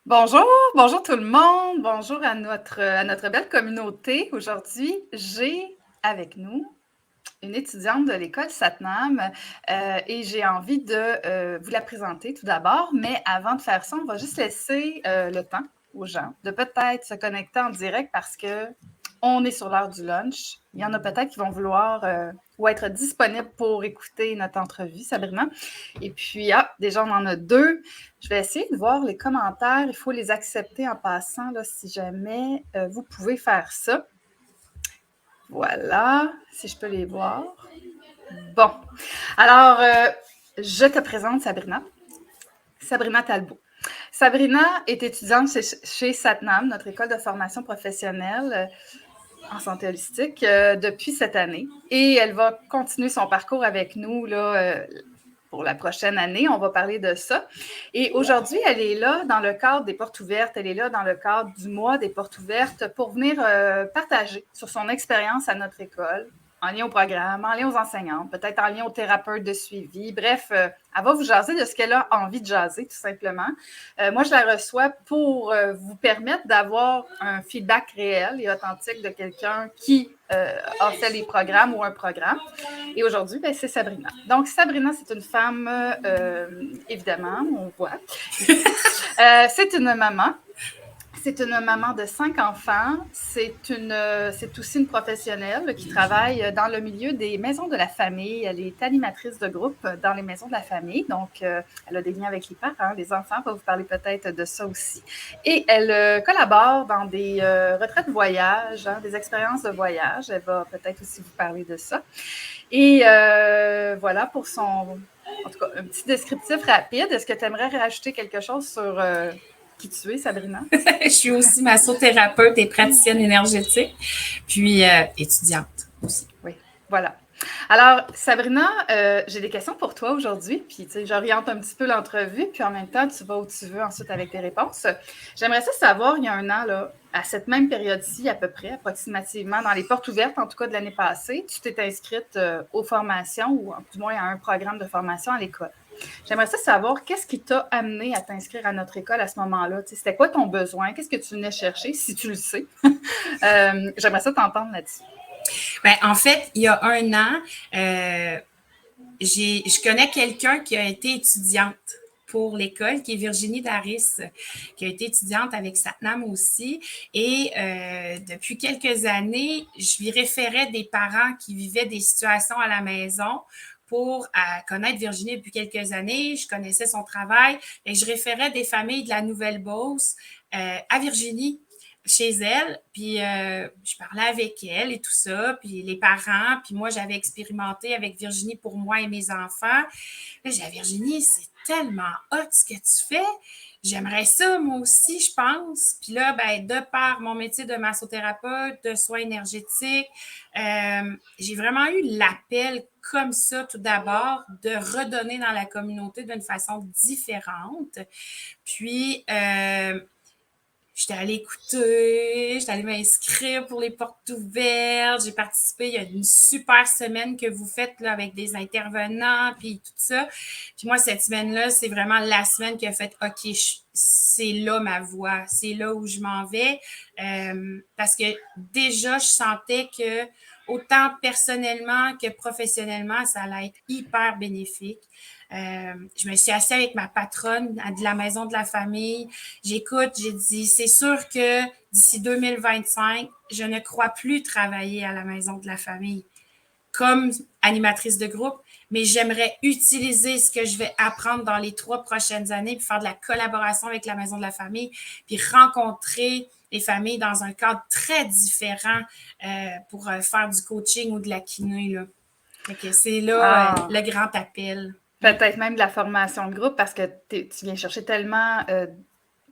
Bonjour, bonjour tout le monde, bonjour à notre belle communauté. Aujourd'hui, j'ai avec nous une étudiante de l'école Satnam et j'ai envie de vous la présenter tout d'abord. Mais avant de faire ça, on va juste laisser le temps aux gens de peut-être se connecter en direct parce que on est sur l'heure du lunch. Il y en a peut-être qui vont vouloir ou être disponibles pour écouter notre entrevue, Sabrina. Et puis, déjà, on en a deux. Je vais essayer de voir les commentaires. Il faut les accepter en passant, là, si jamais vous pouvez faire ça. Voilà, si je peux les voir. Bon, alors, je te présente Sabrina. Sabrina Talbot. Sabrina est étudiante chez Satnam, notre école de formation professionnelle en santé holistique, depuis cette année. Et elle va continuer son parcours avec nous là, pour la prochaine année. On va parler de ça. Et aujourd'hui, elle est là dans le cadre des portes ouvertes. Elle est là dans le cadre du mois des portes ouvertes pour venir partager sur son expérience à notre école, en lien au programme, en lien aux enseignantes, peut-être en lien aux thérapeutes de suivi. Bref, elle va vous jaser de ce qu'elle a envie de jaser, tout simplement. Moi, je la reçois pour vous permettre d'avoir un feedback réel et authentique de quelqu'un qui a fait les programmes ou un programme. Et aujourd'hui, ben, c'est Sabrina. Donc, Sabrina, c'est une femme, évidemment, on voit. C'est une maman. C'est une maman de 5 enfants. C'est aussi une professionnelle qui travaille dans le milieu des maisons de la famille. Elle est animatrice de groupe dans les maisons de la famille. Donc, elle a des liens avec les parents, les enfants. On va vous parler peut-être de ça aussi. Et elle collabore dans des retraites de voyage, des expériences de voyage. Elle va peut-être aussi vous parler de ça. Et voilà pour son... En tout cas, un petit descriptif rapide. Est-ce que tu aimerais rajouter quelque chose sur qui tu es, Sabrina? Je suis aussi massothérapeute et praticienne énergétique, puis étudiante aussi. Oui, voilà. Alors, Sabrina, j'ai des questions pour toi aujourd'hui, puis tu sais, j'oriente un petit peu l'entrevue, puis en même temps, tu vas où tu veux ensuite avec tes réponses. J'aimerais ça savoir, il y a un an, là, à cette même période-ci, à peu près, approximativement, dans les portes ouvertes, en tout cas de l'année passée, tu t'es inscrite aux formations, ou du moins à un programme de formation à l'école. J'aimerais ça savoir qu'est-ce qui t'a amené à t'inscrire à notre école à ce moment-là. Tu sais, c'était quoi ton besoin? Qu'est-ce que tu venais chercher, si tu le sais? J'aimerais ça t'entendre là-dessus. Ben, en fait, il y a un an, je connais quelqu'un qui a été étudiante pour l'école, qui est Virginie Daris, qui a été étudiante avec Satnam aussi. Et depuis quelques années, je lui référais des parents qui vivaient des situations à la maison pour connaître Virginie depuis quelques années. Je connaissais son travail et je référais des familles de la Nouvelle-Beauce à Virginie chez elle, puis je parlais avec elle et tout ça, puis les parents, puis moi, j'avais expérimenté avec Virginie pour moi et mes enfants. Là, j'ai dit, Virginie, c'est tellement hot ce que tu fais. J'aimerais ça, moi aussi, je pense. Puis là, ben, de par mon métier de massothérapeute, de soins énergétiques, j'ai vraiment eu l'appel comme ça, tout d'abord, de redonner dans la communauté d'une façon différente. Puis, j'étais allée écouter, j'étais allée m'inscrire pour les portes ouvertes. J'ai participé, il y a une super semaine que vous faites là, avec des intervenants, puis tout ça. Puis moi, cette semaine-là, c'est vraiment la semaine qui a fait « OK, c'est là ma voie, c'est là où je m'en vais. » Parce que déjà, je sentais que autant personnellement que professionnellement, ça allait être hyper bénéfique. Je me suis assise avec ma patronne de la maison de la famille. J'écoute, j'ai dit, c'est sûr que d'ici 2025, je ne crois plus travailler à la maison de la famille comme animatrice de groupe, mais j'aimerais utiliser ce que je vais apprendre dans les 3 prochaines années, puis faire de la collaboration avec la maison de la famille, puis rencontrer les familles dans un cadre très différent pour faire du coaching ou de la kiné. Là. Fait c'est là le grand appel. Peut-être même de la formation de groupe parce que tu viens chercher tellement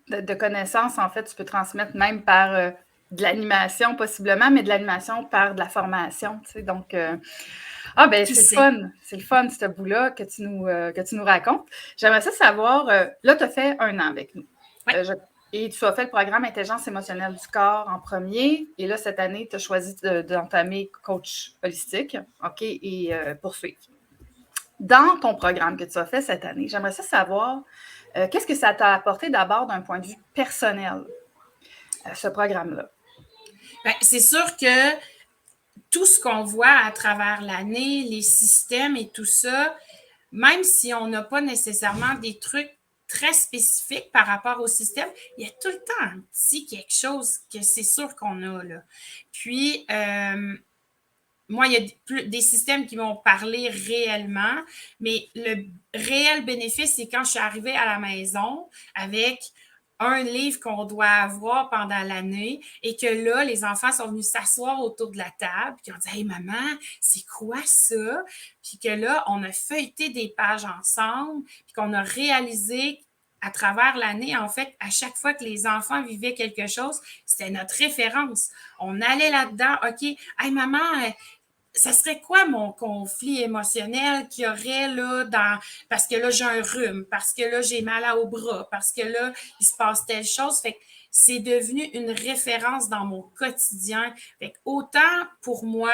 de connaissances. En fait, tu peux transmettre même par de l'animation possiblement, mais de l'animation par de la formation. Tu sais, donc, ben c'est le fun. C'est le fun, ce bout-là que tu nous racontes. J'aimerais ça savoir, là, tu as fait 1 an avec nous. Ouais. Et tu as fait le programme Intelligence émotionnelle du corps en premier. Et là, cette année, tu as choisi d'entamer coach holistique. OK, et poursuivre. Dans ton programme que tu as fait cette année, j'aimerais ça savoir qu'est-ce que ça t'a apporté d'abord d'un point de vue personnel, ce programme-là? Bien, c'est sûr que tout ce qu'on voit à travers l'année, les systèmes et tout ça, même si on n'a pas nécessairement des trucs très spécifiques par rapport au système, il y a tout le temps un petit quelque chose que c'est sûr qu'on a là. Puis, moi, il y a des systèmes qui m'ont parlé réellement, mais le réel bénéfice, c'est quand je suis arrivée à la maison avec un livre qu'on doit avoir pendant l'année et que là, les enfants sont venus s'asseoir autour de la table et ont dit « Hey, maman, c'est quoi ça? » Puis que là, on a feuilleté des pages ensemble puis qu'on a réalisé à travers l'année, en fait, à chaque fois que les enfants vivaient quelque chose, c'était notre référence. On allait là-dedans, OK, « Hey, maman, ça serait quoi mon conflit émotionnel qu'il y aurait là parce que là j'ai un rhume, parce que là j'ai mal au bras, parce que là il se passe telle chose. Fait que c'est devenu une référence dans mon quotidien. Fait que autant pour moi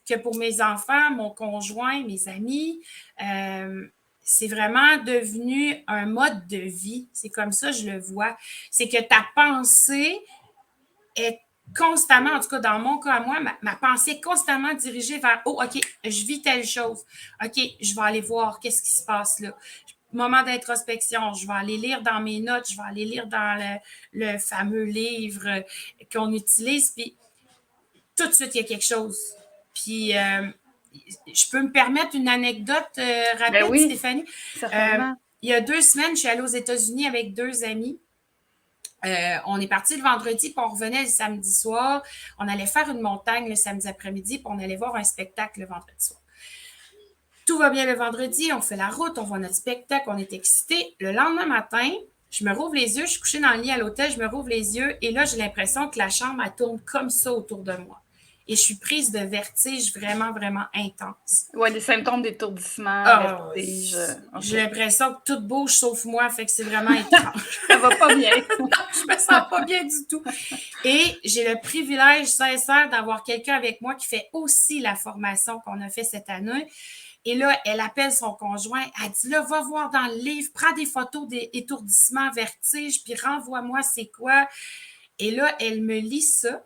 que pour mes enfants, mon conjoint, mes amis, c'est vraiment devenu un mode de vie. C'est comme ça que je le vois. C'est que ta pensée est constamment, en tout cas dans mon cas à moi, ma pensée est constamment dirigée vers « Oh, OK, je vis telle chose. OK, je vais aller voir qu'est-ce qui se passe là. » Moment d'introspection, je vais aller lire dans mes notes, je vais aller lire dans le fameux livre qu'on utilise, puis tout de suite, il y a quelque chose. Puis, je peux me permettre une anecdote rapide, Ben oui, Stéphanie? certainement. Il y a 2 semaines, je suis allée aux États-Unis avec 2 amis. On est parti le vendredi, puis on revenait le samedi soir. On allait faire une montagne le samedi après-midi, puis on allait voir un spectacle le vendredi soir. Tout va bien le vendredi, on fait la route, on voit notre spectacle, on est excités. Le lendemain matin, je me rouvre les yeux, je suis couchée dans le lit à l'hôtel, je me rouvre les yeux, et là, j'ai l'impression que la chambre, elle tourne comme ça autour de moi. Et je suis prise de vertige vraiment, vraiment intense. Oui, des symptômes d'étourdissement, Oh, vertige. Okay. J'ai l'impression que tout bouge sauf moi, fait que c'est vraiment étrange. Ça va pas bien. Non, je me sens pas bien du tout. Et j'ai le privilège sincère d'avoir quelqu'un avec moi qui fait aussi la formation qu'on a fait cette année. Et là, elle appelle son conjoint, elle dit là, va voir dans le livre, prends des photos d'étourdissement, vertige, puis renvoie-moi c'est quoi. Et là, elle me lit ça.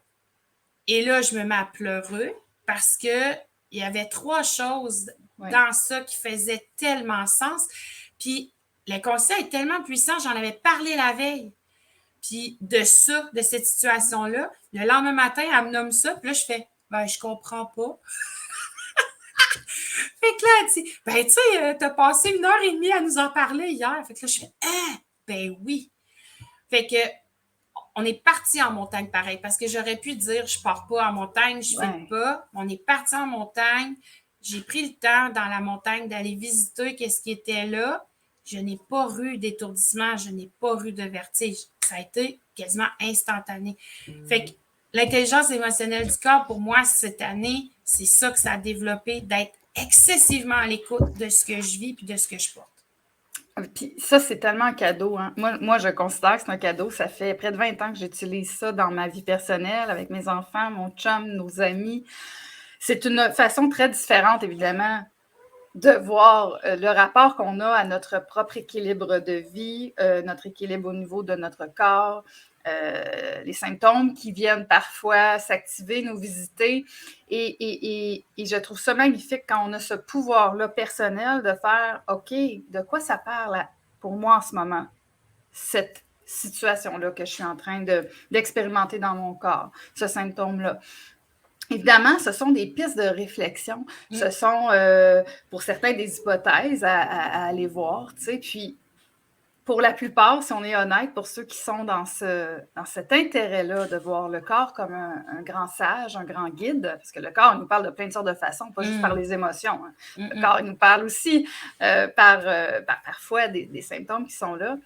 Et là, je me mets à pleurer parce que il y avait 3 choses dans ça qui faisaient tellement sens. Puis l'inconscient est tellement puissant, j'en avais parlé la veille. Puis de ça, de cette situation-là, le lendemain matin, elle me nomme ça, puis là, je fais ben, je comprends pas. Fait que là, elle dit ben, tu sais, t'as passé 1h30 à nous en parler hier. Fait que là, je fais ben oui. Fait que on est parti en montagne pareil, parce que j'aurais pu dire je pars pas en montagne, je fais pas. On est parti en montagne. J'ai pris le temps dans la montagne d'aller visiter qu'est-ce qui était là. Je n'ai pas eu d'étourdissement, je n'ai pas eu de vertige. Ça a été quasiment instantané. Fait que l'intelligence émotionnelle du corps, pour moi, cette année, c'est ça que ça a développé, d'être excessivement à l'écoute de ce que je vis et de ce que je porte. Puis ça, c'est tellement un cadeau. Hein. Moi, je considère que c'est un cadeau. Ça fait près de 20 ans que j'utilise ça dans ma vie personnelle, avec mes enfants, mon chum, nos amis. C'est une façon très différente, évidemment, de voir le rapport qu'on a à notre propre équilibre de vie, notre équilibre au niveau de notre corps, les symptômes qui viennent parfois s'activer, nous visiter. Et je trouve ça magnifique quand on a ce pouvoir-là personnel de faire « OK, de quoi ça parle pour moi en ce moment, cette situation-là que je suis en train d'expérimenter dans mon corps, ce symptôme-là. » Évidemment, ce sont des pistes de réflexion. Ce sont, pour certains, des hypothèses à aller voir, tu sais. Puis, pour la plupart, si on est honnête, pour ceux qui sont dans cet intérêt-là de voir le corps comme un grand sage, un grand guide, parce que le corps, il nous parle de plein de sortes de façons, pas juste par les émotions. Hein. Le corps, il nous parle aussi parfois des symptômes qui sont là.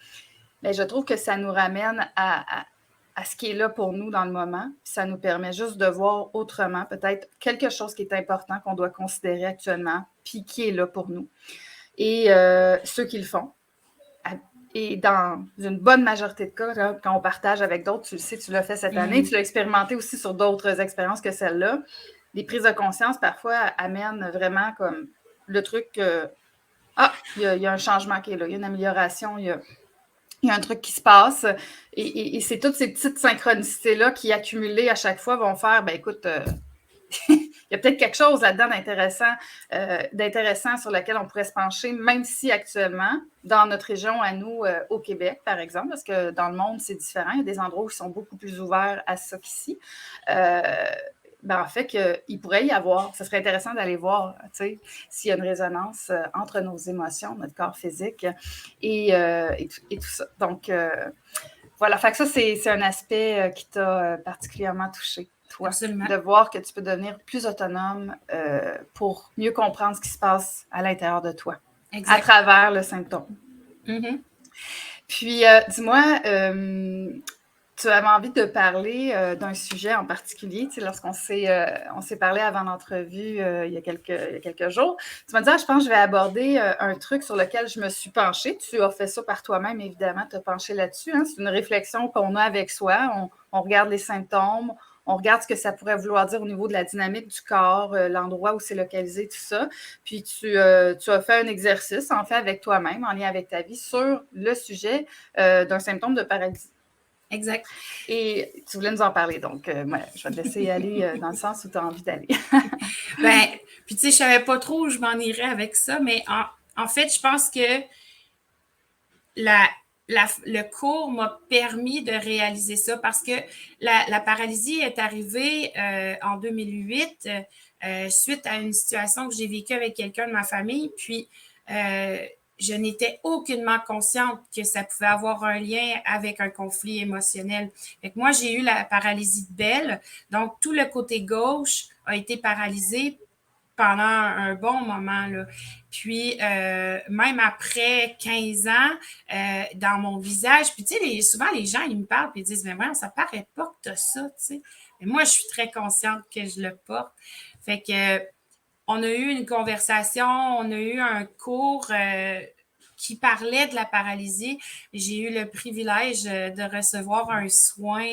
Mais je trouve que ça nous ramène à ce qui est là pour nous dans le moment. Puis ça nous permet juste de voir autrement, peut-être quelque chose qui est important, qu'on doit considérer actuellement, puis qui est là pour nous. Et ceux qui le font. Et dans une bonne majorité de cas, là, quand on partage avec d'autres, tu le sais, tu l'as fait cette année, tu l'as expérimenté aussi sur d'autres expériences que celle-là. Les prises de conscience, parfois, amènent vraiment comme le truc Ah, il y a un changement qui est là, il y a une amélioration, il y a un truc qui se passe. Et c'est toutes ces petites synchronicités-là qui, accumulées à chaque fois, vont faire, ben écoute, il y a peut-être quelque chose là-dedans d'intéressant sur lequel on pourrait se pencher, même si actuellement, dans notre région à nous, au Québec, par exemple, parce que dans le monde, c'est différent. Il y a des endroits où ils sont beaucoup plus ouverts à ça qu'ici. En fait, qu'il pourrait y avoir, ce serait intéressant d'aller voir, tu sais, s'il y a une résonance entre nos émotions, notre corps physique et tout ça. Donc, voilà, fait que ça, c'est un aspect qui t'a particulièrement touché, toi, Absolument. de voir que tu peux devenir plus autonome pour mieux comprendre ce qui se passe à l'intérieur de toi, Exact. à travers le symptôme. Mm-hmm. Puis, dis-moi, tu avais envie de parler d'un sujet en particulier, tu sais, lorsqu'on s'est parlé avant l'entrevue il y a quelques jours. Tu m'as dit, je pense que je vais aborder un truc sur lequel je me suis penchée. Tu as fait ça par toi-même, évidemment, tu as penché là-dessus. Hein? C'est une réflexion qu'on a avec soi. On regarde les symptômes, on regarde ce que ça pourrait vouloir dire au niveau de la dynamique du corps, l'endroit où c'est localisé, tout ça. Puis tu as fait un exercice, en fait, avec toi-même, en lien avec ta vie, sur le sujet d'un symptôme de paralysie. Exact. Et tu voulais nous en parler, donc je vais te laisser aller dans le sens où tu as envie d'aller. Puis tu sais, je savais pas trop où je m'en irais avec ça, mais en fait, je pense que le cours m'a permis de réaliser ça parce que la paralysie est arrivée en 2008 suite à une situation que j'ai vécue avec quelqu'un de ma famille. Puis, je n'étais aucunement consciente que ça pouvait avoir un lien avec un conflit émotionnel. Fait que moi, j'ai eu la paralysie de Bell. Donc, tout le côté gauche a été paralysé pendant un bon moment. Là. Puis, même après 15 ans, dans mon visage, puis tu sais, souvent les gens, ils me parlent et ils disent, mais ouais, ça paraît pas que tu as ça, tu sais. Mais moi, je suis très consciente que je le porte. Fait que, on a eu une conversation, on a eu un cours qui parlait de la paralysie. J'ai eu le privilège de recevoir un soin,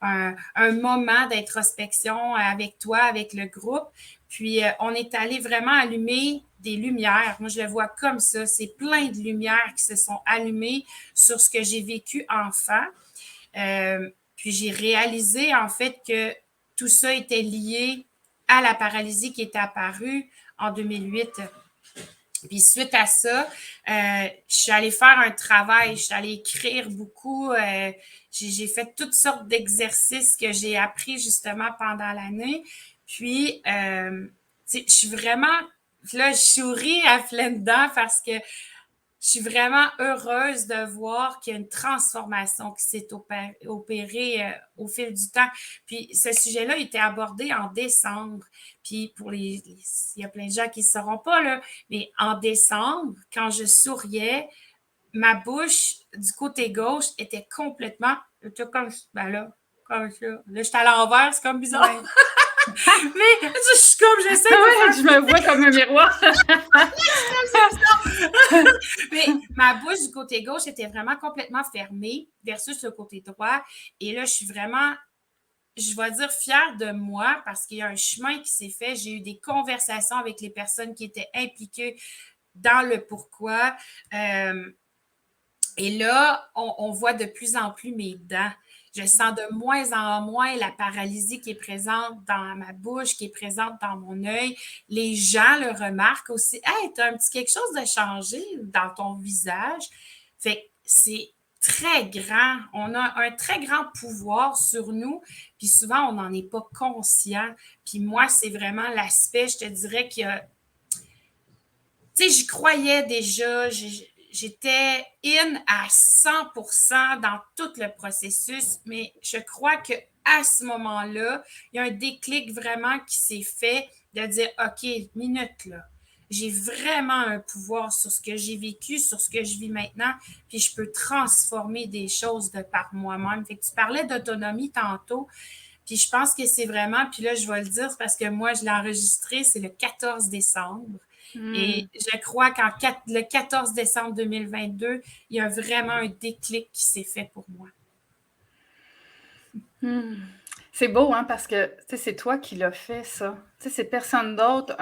un moment d'introspection avec toi, avec le groupe. Puis, on est allé vraiment allumer des lumières. Moi, je le vois comme ça. C'est plein de lumières qui se sont allumées sur ce que j'ai vécu enfant. Puis, j'ai réalisé, en fait, que tout ça était lié à la paralysie qui est apparue en 2008. Puis suite à ça, je suis allée faire un travail, je suis allée écrire beaucoup, j'ai fait toutes sortes d'exercices que j'ai appris justement pendant l'année. Puis, je suis vraiment, là, je souris à pleines dents parce que je suis vraiment heureuse de voir qu'il y a une transformation qui s'est opérée au fil du temps. Puis ce sujet-là était abordé en décembre. Puis il y a plein de gens qui ne sauront pas, là, mais en décembre, quand je souriais, ma bouche du côté gauche était complètement, comme ça. Là, j'étais à l'envers, c'est comme bizarre. Ouais. Mais je suis comme, j'essaie de faire... Je me vois comme un miroir. Mais ma bouche du côté gauche était vraiment complètement fermée versus le côté droit. Et là, je suis vraiment, je vais dire, fière de moi parce qu'il y a un chemin qui s'est fait. J'ai eu des conversations avec les personnes qui étaient impliquées dans le pourquoi. Et là, on voit de plus en plus mes dents. Je sens de moins en moins la paralysie qui est présente dans ma bouche, qui est présente dans mon œil. Les gens le remarquent aussi. Hey, t'as un petit quelque chose de changé dans ton visage. Fait que c'est très grand. On a un très grand pouvoir sur nous, puis souvent, on n'en est pas conscient. Puis moi, c'est vraiment l'aspect, je te dirais, qu'il y a... Tu sais, j'y croyais déjà, j'étais in à 100% dans tout le processus, mais je crois que à ce moment-là, il y a un déclic vraiment qui s'est fait de dire, OK, minute là, j'ai vraiment un pouvoir sur ce que j'ai vécu, sur ce que je vis maintenant, puis je peux transformer des choses de par moi-même. Fait que tu parlais d'autonomie tantôt, puis je pense que c'est vraiment, puis là, je vais le dire, c'est parce que moi, je l'ai enregistré, c'est le 14 décembre. Et je crois le 14 décembre 2022, il y a vraiment un déclic qui s'est fait pour moi. C'est beau, hein, parce que c'est toi qui l'as fait, ça. C'est personne d'autre.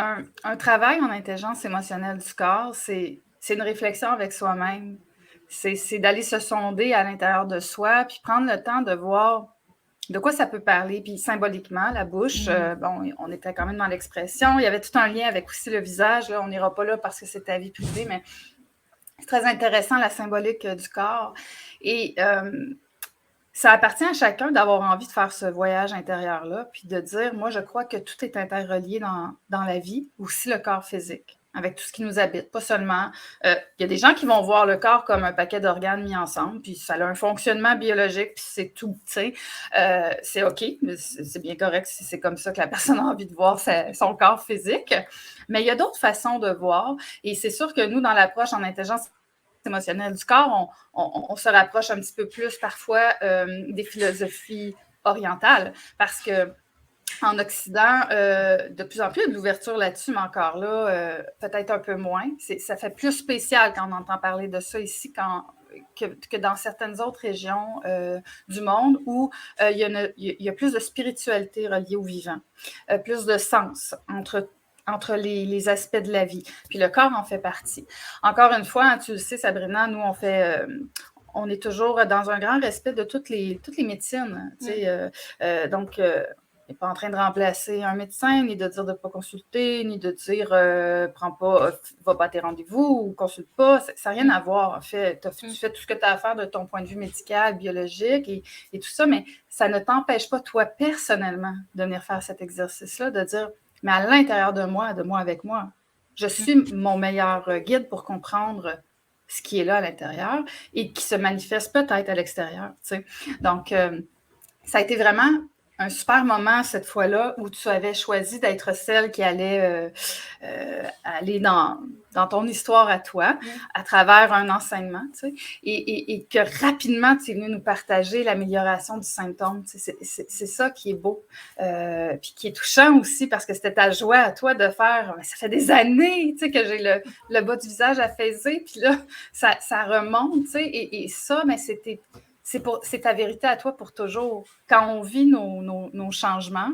Un travail en intelligence émotionnelle du corps, c'est une réflexion avec soi-même. C'est d'aller se sonder à l'intérieur de soi, puis prendre le temps de voir de quoi ça peut parler. Puis symboliquement, la bouche, bon, on était quand même dans l'expression. Il y avait tout un lien avec aussi le visage. Là. On n'ira pas là parce que c'est ta vie privée, mais c'est très intéressant, la symbolique du corps. Et ça appartient à chacun d'avoir envie de faire ce voyage intérieur-là, puis de dire, moi, je crois que tout est interrelié dans la vie, aussi le corps physique, avec tout ce qui nous habite. Pas seulement... Il y a des gens qui vont voir le corps comme un paquet d'organes mis ensemble, puis ça a un fonctionnement biologique, puis c'est tout, tu sais. C'est OK, c'est bien correct si c'est comme ça que la personne a envie de voir son corps physique. Mais il y a d'autres façons de voir, et c'est sûr que nous, dans l'approche en intelligence émotionnelle du corps, on se rapproche un petit peu plus parfois des philosophies orientales, parce que en Occident, de plus en plus, il y a de l'ouverture là-dessus, mais encore là, peut-être un peu moins. Ça fait plus spécial quand on entend parler de ça ici que dans certaines autres régions du monde où il y a plus de spiritualité reliée au vivant, plus de sens entre les aspects de la vie. Puis le corps en fait partie. Encore une fois, hein, tu le sais, Sabrina, nous, on est toujours dans un grand respect de toutes les médecines. Tu sais, donc, on n'est pas en train de remplacer un médecin, ni de dire de ne pas consulter, ni de dire prends pas, va pas à tes rendez-vous ou consulte pas. Ça n'a rien à voir, en fait. Tu fais tout ce que tu as à faire de ton point de vue médical, biologique et tout ça, mais ça ne t'empêche pas, toi, personnellement, de venir faire cet exercice-là, de dire mais à l'intérieur de moi avec moi, je suis mon meilleur guide pour comprendre ce qui est là à l'intérieur et qui se manifeste peut-être à l'extérieur. Tu sais. Donc, ça a été vraiment un super moment cette fois-là où tu avais choisi d'être celle qui allait aller dans ton histoire à toi, à travers un enseignement, tu sais, et que rapidement, tu es venu nous partager l'amélioration du symptôme. Tu sais, c'est ça qui est beau, puis qui est touchant aussi, parce que c'était ta joie à toi de faire, ça fait des années, tu sais, que j'ai le bas du visage affaissé, puis là, ça remonte, tu sais, et ça, mais c'est ta vérité à toi pour toujours. Quand on vit nos changements,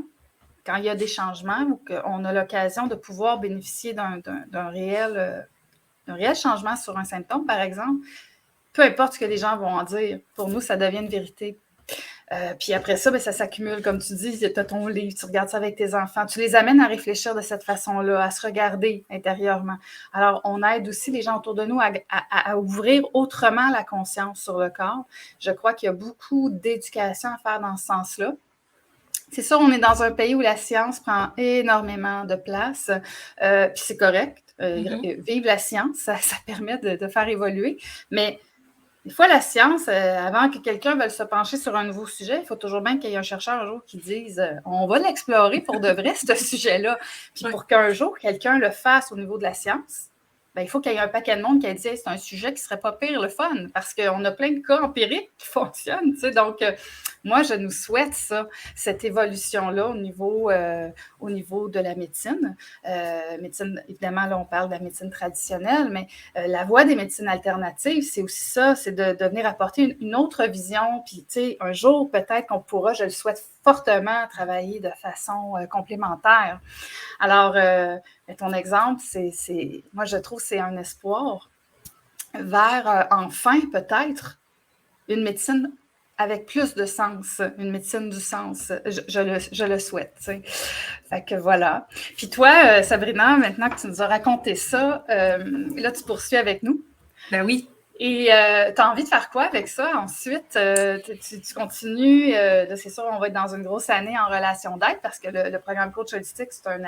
quand il y a des changements ou qu'on a l'occasion de pouvoir bénéficier d'un réel changement sur un symptôme, par exemple, peu importe ce que les gens vont en dire, pour nous, ça devient une vérité. Puis après ça, ça s'accumule, comme tu dis, tu as ton livre, tu regardes ça avec tes enfants, tu les amènes à réfléchir de cette façon-là, à se regarder intérieurement. Alors, on aide aussi les gens autour de nous à ouvrir autrement la conscience sur le corps. Je crois qu'il y a beaucoup d'éducation à faire dans ce sens-là. C'est sûr, on est dans un pays où la science prend énormément de place, puis c'est correct. Vive la science, ça permet de faire évoluer, mais des fois, la science, avant que quelqu'un veuille se pencher sur un nouveau sujet, il faut toujours bien qu'il y ait un chercheur un jour qui dise on va l'explorer pour de vrai, ce sujet-là. Puis pour qu'un jour, quelqu'un le fasse au niveau de la science, il faut qu'il y ait un paquet de monde qui ait dit c'est un sujet qui serait pas pire le fun, parce qu'on a plein de cas empiriques qui fonctionnent. Tu sais, donc, moi, je nous souhaite ça, cette évolution-là au niveau de la médecine. Médecine, évidemment, là, on parle de la médecine traditionnelle, mais la voie des médecines alternatives, c'est aussi ça, c'est de venir apporter une autre vision. Puis, tu sais, un jour, peut-être qu'on pourra, je le souhaite fortement, travailler de façon complémentaire. Alors, ton exemple, moi, je trouve que c'est un espoir vers, enfin, peut-être, une médecine avec plus de sens, une médecine du sens. Je le souhaite, tu sais. Fait que voilà. Puis toi, Sabrina, maintenant que tu nous as raconté ça, là, tu poursuis avec nous. Ben oui. Et tu as envie de faire quoi avec ça ensuite? Tu continues, c'est sûr, on va être dans une grosse année en relation d'aide parce que le programme Coach Holistique, c'est une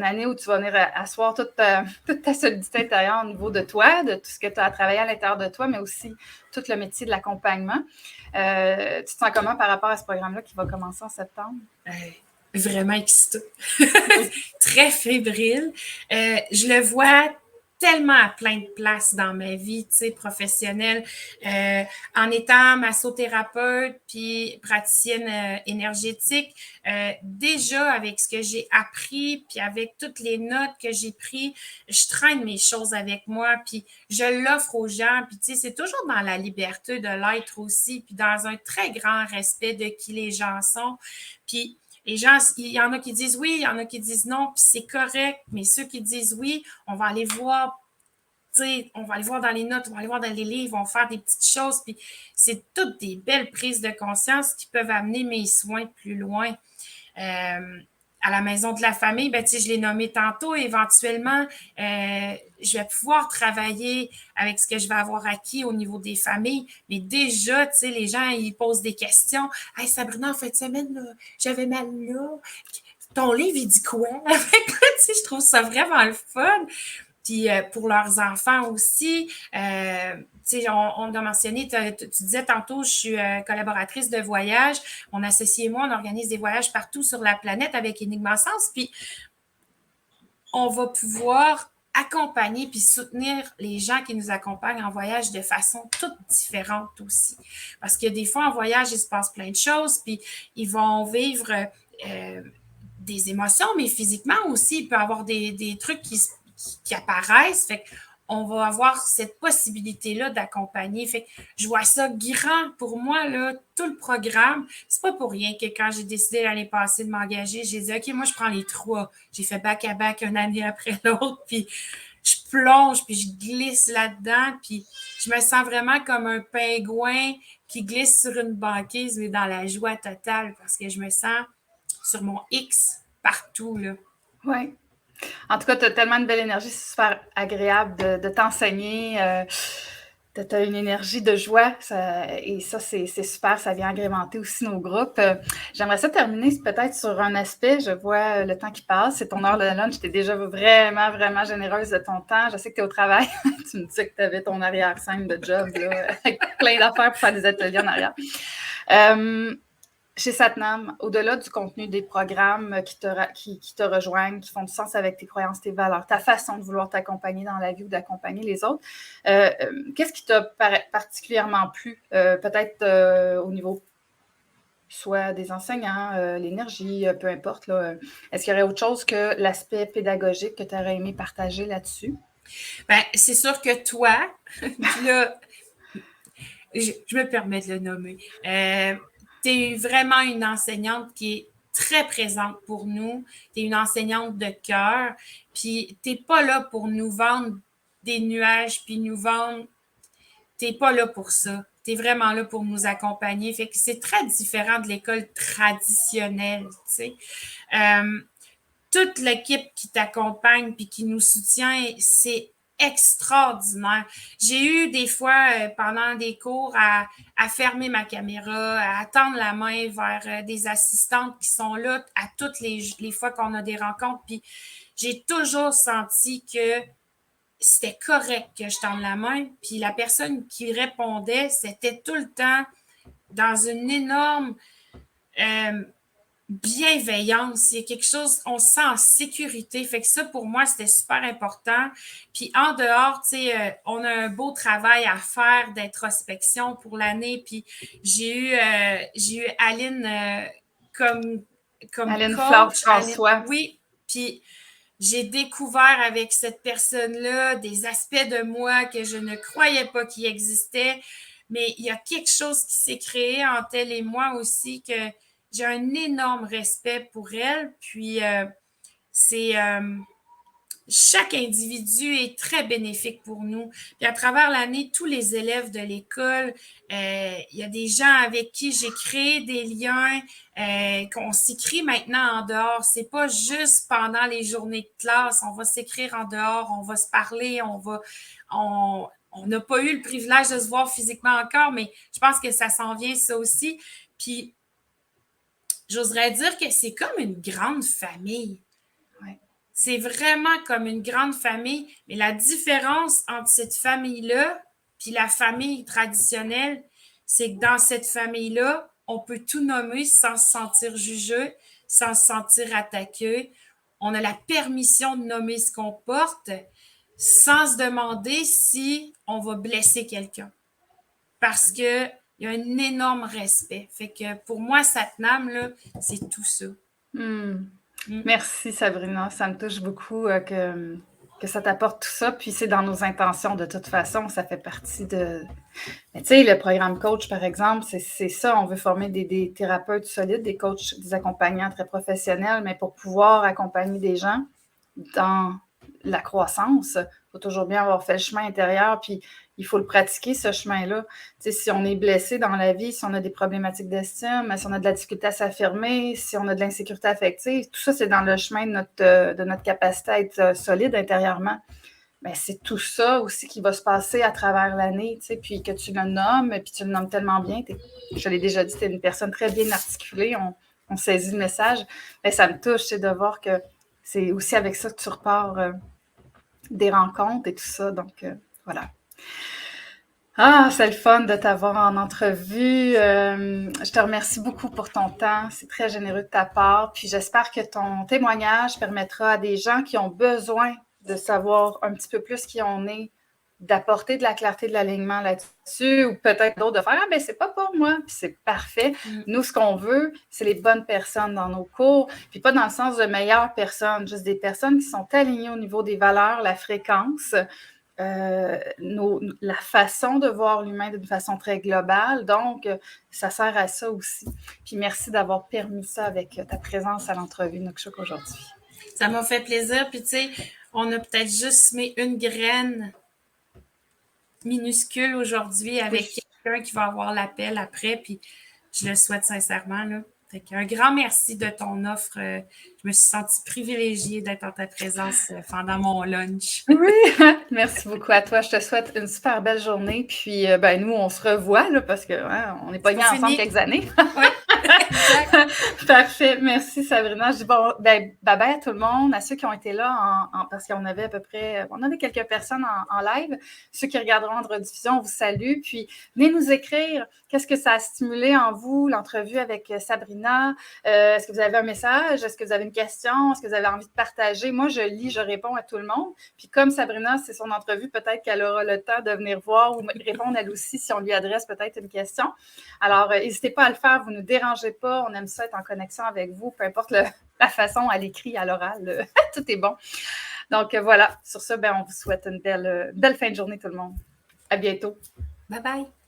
année où tu vas venir asseoir toute ta solidité intérieure au niveau de toi, de tout ce que tu as à travailler à l'intérieur de toi, mais aussi tout le métier de l'accompagnement. Tu te sens comment par rapport à ce programme-là qui va commencer en septembre? Vraiment excitant. Très fébrile. Je le vois tellement à plein de places dans ma vie, tu sais, professionnelle, en étant massothérapeute puis praticienne énergétique. Déjà, avec ce que j'ai appris, puis avec toutes les notes que j'ai prises, je traîne mes choses avec moi, puis je l'offre aux gens, puis tu sais, c'est toujours dans la liberté de l'être aussi, puis dans un très grand respect de qui les gens sont. Puis les gens, il y en a qui disent oui, il y en a qui disent non, puis c'est correct, mais ceux qui disent oui, on va aller voir, tu sais, on va aller voir dans les notes, on va aller voir dans les livres, on va faire des petites choses, puis c'est toutes des belles prises de conscience qui peuvent amener mes soins plus loin. À la maison de la famille, ben, je l'ai nommé tantôt, éventuellement, je vais pouvoir travailler avec ce que je vais avoir acquis au niveau des familles. Mais déjà, les gens, ils posent des questions. « Hey, Sabrina, en fin de semaine, là, j'avais mal là. Ton livre, il dit quoi? » Je trouve ça vraiment le fun. Puis pour leurs enfants aussi, on a mentionné, tu disais tantôt, je suis collaboratrice de voyage. Mon associé et moi, on organise des voyages partout sur la planète avec Enigma Sens. Puis on va pouvoir accompagner puis soutenir les gens qui nous accompagnent en voyage de façon toute différente aussi. Parce que des fois, en voyage, il se passe plein de choses, puis ils vont vivre des émotions, mais physiquement aussi, il peut y avoir des trucs qui apparaissent. Fait qu'on va avoir cette possibilité-là d'accompagner. Fait que je vois ça grand pour moi, là, tout le programme. C'est pas pour rien que quand j'ai décidé l'année passée de m'engager, j'ai dit, OK, moi, je prends les 3. J'ai fait back-à-back une année après l'autre, puis je plonge, puis je glisse là-dedans, puis je me sens vraiment comme un pingouin qui glisse sur une banquise, mais dans la joie totale, parce que je me sens sur mon X partout, là. Oui. En tout cas, tu as tellement de belle énergie, c'est super agréable de t'enseigner. Tu as une énergie de joie et ça, c'est super. Ça vient agrémenter aussi nos groupes. J'aimerais ça terminer peut-être sur un aspect. Je vois le temps qui passe. C'est ton heure de lunch. Tu es déjà vraiment, vraiment généreuse de ton temps. Je sais que tu es au travail. Tu me disais que tu avais ton arrière-scène de job là, avec plein d'affaires pour faire des ateliers en arrière. Chez Satnam, au-delà du contenu des programmes qui te rejoignent, qui font du sens avec tes croyances, tes valeurs, ta façon de vouloir t'accompagner dans la vie ou d'accompagner les autres, qu'est-ce qui t'a particulièrement plu? Peut-être au niveau soit des enseignants, l'énergie, peu importe. Là, est-ce qu'il y aurait autre chose que l'aspect pédagogique que tu aurais aimé partager là-dessus? Ben, c'est sûr que toi, là, je me permets de le nommer, tu es vraiment une enseignante qui est très présente pour nous. Tu es une enseignante de cœur. Puis, tu n'es pas là pour nous vendre des nuages, puis nous vendre. Tu n'es pas là pour ça. Tu es vraiment là pour nous accompagner. Fait que c'est très différent de l'école traditionnelle, tu sais. Toute l'équipe qui t'accompagne puis qui nous soutient, c'est extraordinaire. J'ai eu des fois pendant des cours à fermer ma caméra, à tendre la main vers des assistantes qui sont là à toutes les fois qu'on a des rencontres. Puis j'ai toujours senti que c'était correct que je tende la main. Puis la personne qui répondait, c'était tout le temps dans une énorme bienveillance, il y a quelque chose, on se sent en sécurité. Fait que ça, pour moi, c'était super important. Puis en dehors, tu sais, on a un beau travail à faire d'introspection pour l'année. Puis j'ai eu Aline comme Aline coach. François. Oui, puis j'ai découvert avec cette personne-là des aspects de moi que je ne croyais pas qu'il existait. Mais il y a quelque chose qui s'est créé entre elle et moi aussi que j'ai un énorme respect pour elle. Puis, c'est chaque individu est très bénéfique pour nous. Puis à travers l'année, tous les élèves de l'école, il y a des gens avec qui j'ai créé des liens, qu'on s'écrit maintenant en dehors. C'est pas juste pendant les journées de classe. On va s'écrire en dehors, on va se parler, on n'a pas eu le privilège de se voir physiquement encore, mais je pense que ça s'en vient, ça aussi. Puis j'oserais dire que c'est comme une grande famille. Ouais. C'est vraiment comme une grande famille, mais la différence entre cette famille-là puis la famille traditionnelle, c'est que dans cette famille-là, on peut tout nommer sans se sentir jugé, sans se sentir attaqué. On a la permission de nommer ce qu'on porte. sans se demander si on va blesser quelqu'un. Parce qu'il y a un énorme respect. Fait que pour moi, Satnam, là, c'est tout ça. Merci, Sabrina. Ça me touche beaucoup que ça t'apporte tout ça. Puis c'est dans nos intentions de toute façon. Ça fait partie de... Mais tu sais, le programme coach, par exemple, c'est ça. On veut former des thérapeutes solides, des coachs, des accompagnants très professionnels, mais pour pouvoir accompagner des gens dans la croissance, il faut toujours bien avoir fait le chemin intérieur, puis il faut le pratiquer, ce chemin-là. Tu sais, si on est blessé dans la vie, si on a des problématiques d'estime, si on a de la difficulté à s'affirmer, si on a de l'insécurité affective, tout ça, c'est dans le chemin de notre capacité à être solide intérieurement. Mais c'est tout ça aussi qui va se passer à travers l'année, tu sais, puis que tu le nommes, puis tu le nommes tellement bien. Je l'ai déjà dit, tu es une personne très bien articulée, on saisit le message. Mais ça me touche, c'est de voir que c'est aussi avec ça que tu repars des rencontres et tout ça. Donc, voilà. Ah, c'est le fun de t'avoir en entrevue. Je te remercie beaucoup pour ton temps. C'est très généreux de ta part. Puis j'espère que ton témoignage permettra à des gens qui ont besoin de savoir un petit peu plus qui on est, d'apporter de la clarté, de l'alignement là-dessus, ou peut-être d'autres de faire « Ah, ben c'est pas pour moi », puis c'est parfait. Nous, ce qu'on veut, c'est les bonnes personnes dans nos cours, puis pas dans le sens de meilleures personnes, juste des personnes qui sont alignées au niveau des valeurs, la fréquence, la façon de voir l'humain d'une façon très globale. Donc, ça sert à ça aussi. Puis merci d'avoir permis ça avec ta présence à l'entrevue Nookchook aujourd'hui. Ça m'a fait plaisir. Puis, tu sais, on a peut-être juste mis une graine minuscule aujourd'hui avec quelqu'un qui va avoir l'appel après. Puis, je le souhaite sincèrement, là. Fait qu'un grand merci de ton offre. Je me suis sentie privilégiée d'être en ta présence pendant mon lunch. Oui, merci beaucoup à toi. Je te souhaite une super belle journée. Puis, ben, nous, on se revoit, là, parce qu'on n'est pas nés ensemble quelques années. Oui, exact. Parfait. Merci, Sabrina. Je dis bon, ben, bye-bye à tout le monde, à ceux qui ont été là, parce qu'on avait à peu près, on avait quelques personnes en live. Ceux qui regarderont en rediffusion, on vous salue. Puis, venez nous écrire. Qu'est-ce que ça a stimulé en vous, l'entrevue avec Sabrina? Est-ce que vous avez un message? Est-ce que vous avez une question? Est-ce que vous avez envie de partager? Moi, je lis, je réponds à tout le monde. Puis comme Sabrina, c'est son entrevue, peut-être qu'elle aura le temps de venir voir ou répondre elle aussi si on lui adresse peut-être une question. Alors, n'hésitez pas à le faire, vous ne nous dérangez pas. On aime ça être en connexion avec vous, peu importe la façon, à l'écrit, à l'oral, tout est bon. Donc, voilà. Sur ça, ben, on vous souhaite une belle fin de journée, tout le monde. À bientôt. Bye bye.